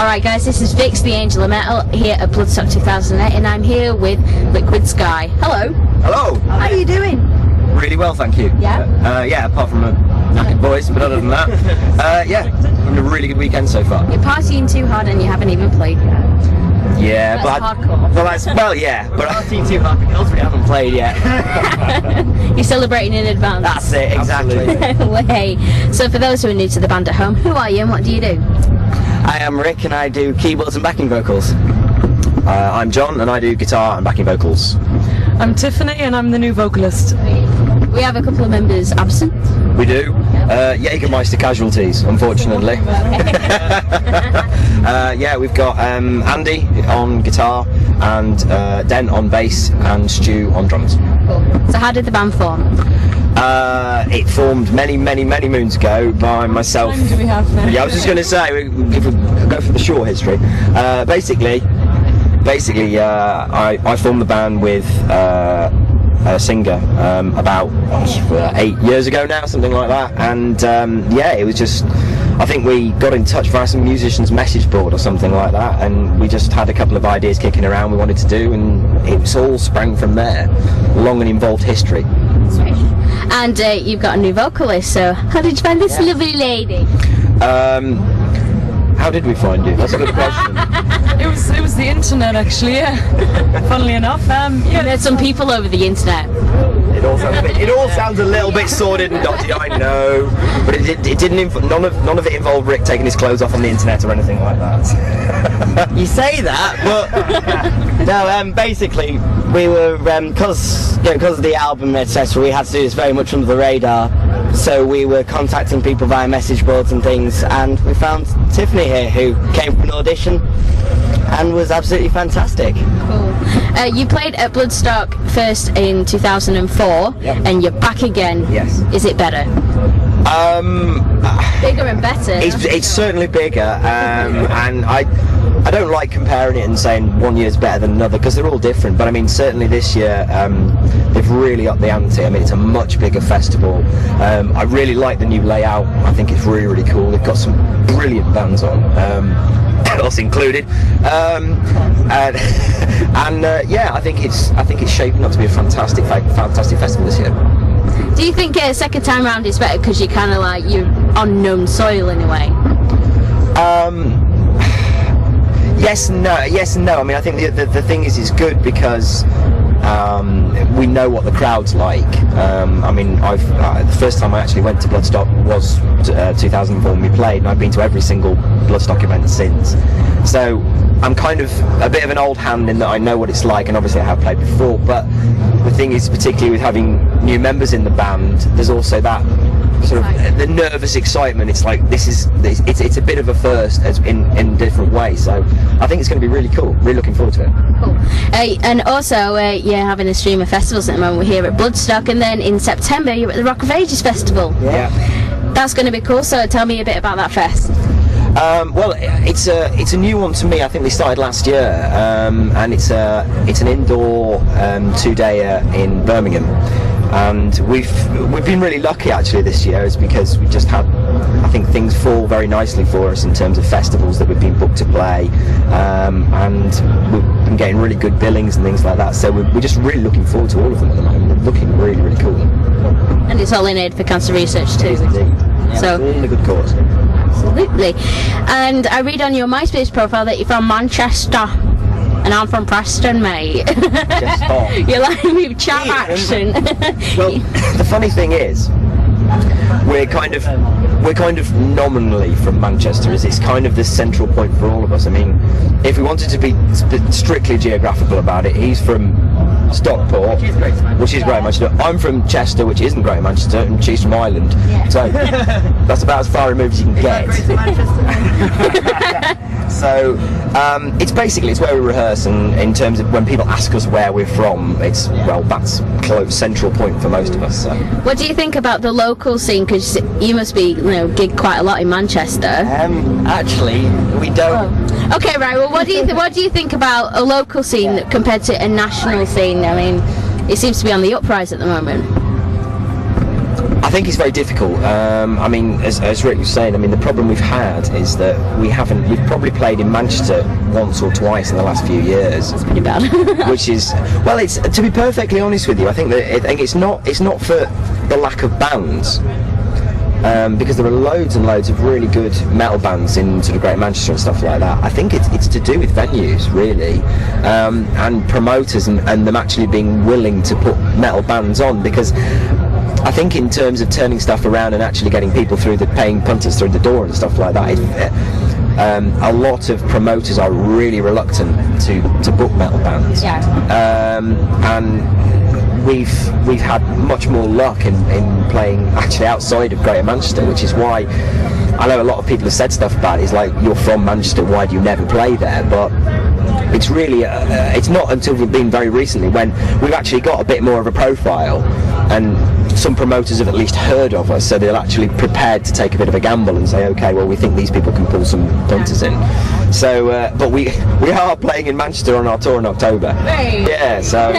Alright guys, this is Vix, the Angel of Metal, here at Bloodstock 2008, and I'm here with Liquid Sky. Hello. Hello. How are you doing? Really well, thank you. Yeah? Yeah, apart from a knackered voice, but other than that, yeah, having a really good weekend so far. You're partying too hard and you haven't even played yet. Yeah, that's but hardcore. Well, that's yeah, but partying too hard because we haven't played yet. You're celebrating in advance. That's it, exactly. Way. So for those who are new to the band at home, who are you and what do you do? I am Rick and I do keyboards and backing vocals. I'm John and I do guitar and backing vocals. I'm Tiffany and I'm the new vocalist. We have a couple of members absent. We do. Jägermeister casualties, unfortunately. Yeah, we've got Andy on guitar and Den on bass and Stu on drums. Cool. So how did the band form? It formed many moons ago by myself. How long do we have now? Yeah, I was just going to say, if we go for the short history, basically, I formed the band with a singer about 8 years ago now, something like that, and yeah, it was just, I think we got in touch via some musician's message board or something like that, and we just had a couple of ideas kicking around we wanted to do, and it's all sprang from there. Long and involved history. And you've got a new vocalist, so how did you find this lovely lady? How did we find you? That's a good question. It was the internet actually, yeah. Funnily enough, yeah. You met some people over the internet. It all sounds a little bit sordid and dodgy, I know, but it didn't. None of it involved Rick taking his clothes off on the internet or anything like that. You say that, but no. Basically, we were because of the album, etc. We had to do this very much under the radar. So we were contacting people via message boards and things, and we found Tiffany here, who came from an audition and was absolutely fantastic. Cool. You played at Bloodstock first in 2004, yep. And you're back again. Yes. Is it better? Bigger and better. It's certainly bigger, and I don't like comparing it and saying one year's better than another because they're all different. But I mean, certainly this year they've really upped the ante. I mean, it's a much bigger festival. I really like the new layout. I think it's really cool. They've got some brilliant bands on. Us included, and yeah, I think it's shaping up to be a fantastic festival this year. Do you think second time round is better because you're kind of like you're on known soil in a way? Yes and no. I mean, I think the thing is it's good because we know what the crowd's like. I mean, the first time I actually went to Bloodstock was 2004 when we played, and I've been to every single Bloodstock event since. So I'm kind of a bit of an old hand in that I know what it's like, and obviously I have played before. But the thing is, particularly with having new members in the band, there's also that sort of the nervous excitement. It's like it's a bit of a first in different ways. So I think it's going to be really cool. Really looking forward to it. Cool. And also, you're having a stream of festivals at the moment. We're here at Bloodstock, and then in September you're at the Rock of Ages Festival. Yeah. That's going to be cool. So tell me a bit about that fest. Well, it's a new one to me. I think they started last year, and it's an indoor 2-dayer in Birmingham. And we've been really lucky actually this year, is because we just had, I think, things fall very nicely for us in terms of festivals that we've been booked to play, and we've been getting really good billings and things like that. So we're just really looking forward to all of them at the moment. They're looking really cool. And it's all in aid for cancer research too. It is indeed. Yeah, so all in a good cause. Absolutely. And I read on your MySpace profile that you're from Manchester. And I'm from Preston, mate. You're like with chat action. Well, the funny thing is, we're kind of nominally from Manchester, as it's kind of the central point for all of us. I mean, if we wanted to be strictly geographical about it, he's from Stockport, which is Greater Manchester. I'm from Chester, which isn't Greater Manchester, and she's from Ireland. Yeah. So that's about as far removed as you can get. So it's where we rehearse, and in terms of when people ask us where we're from, it's, well, that's close central point for most of us. So. What do you think about the local scene? Because you must be, gig quite a lot in Manchester. Actually, we don't. Oh. Okay, right. Well, what do you think about a local scene compared to a national scene? I mean, it seems to be on the uprise at the moment. I think it's very difficult. I mean, as Rick was saying, I mean, the problem we've had is that we've probably played in Manchester once or twice in the last few years. That's pretty bad. Which is, well, it's, to be perfectly honest with you, I think that it's not for the lack of bands. Because there are loads and loads of really good metal bands in sort of Greater Manchester and stuff like that. I think it's to do with venues, really, and promoters and them actually being willing to put metal bands on, because I think in terms of turning stuff around and actually getting people through paying punters through the door and stuff like that, a lot of promoters are really reluctant to book metal bands. Yeah. And we've had much more luck in playing actually outside of Greater Manchester, which is why I know a lot of people have said stuff about it. It's like, you're from Manchester, why do you never play there? But it's really it's not until we've been very recently when we've actually got a bit more of a profile, and some promoters have at least heard of us, so they're actually prepared to take a bit of a gamble and say, okay, well, we think these people can pull some punters in. So but we are playing in Manchester on our tour in October. Hey. Yeah, so